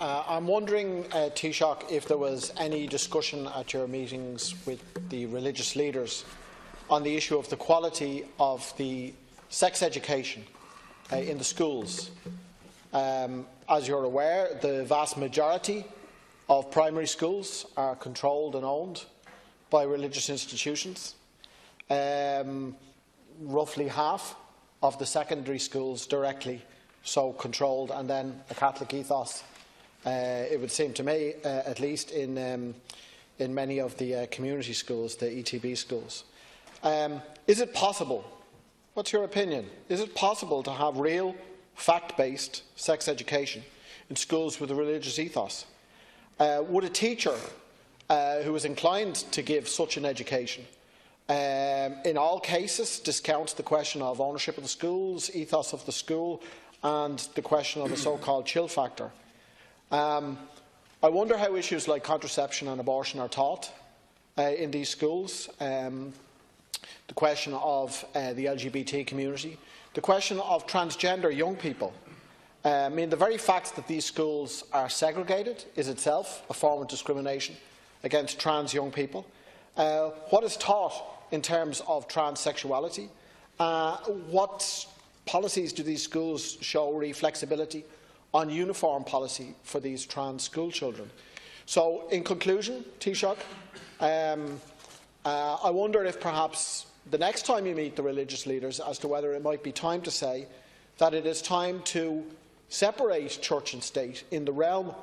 I'm wondering, Taoiseach, if there was any discussion at your meetings with the religious leaders on the issue of the quality of the sex education in the schools. As you're aware, the vast majority of primary schools are controlled and owned by religious institutions. Roughly half of the secondary schools directly so controlled, and then a Catholic ethos, it would seem to me, at least in many of the community schools, the ETB schools. Is it possible, what's your opinion, is it possible to have real fact-based sex education in schools with a religious ethos? Would a teacher who is inclined to give such an education in all cases discount the question of ownership of the schools, ethos of the school, and the question of the so-called chill factor? I wonder how issues like contraception and abortion are taught in these schools, the question of the LGBT community, the question of transgender young people. I mean, the very fact that these schools are segregated is itself a form of discrimination against trans young people. What is taught in terms of transsexuality? What policies do these schools show flexibility on uniform policy for these trans school children? So, in conclusion, Taoiseach, I wonder if perhaps the next time you meet the religious leaders as to whether it might be time to say that it is time to separate church and state in the realm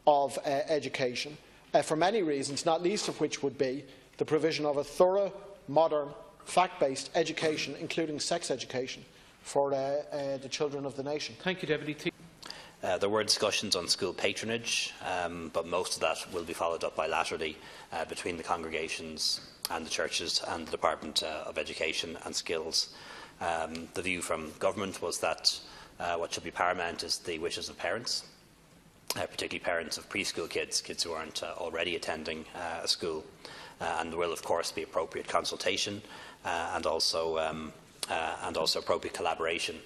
of education for many reasons, not least of which would be the provision of a thorough, modern, fact-based education, including sex education, for the children of the nation. Thank you, Deputy. There were discussions on school patronage, but most of that will be followed up bilaterally between the congregations and the churches and the Department of Education and Skills. The view from government was that what should be paramount is the wishes of parents, particularly parents of preschool kids who aren't already attending a school, and there will of course be appropriate consultation and also appropriate collaboration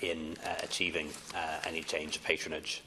in achieving any change of patronage.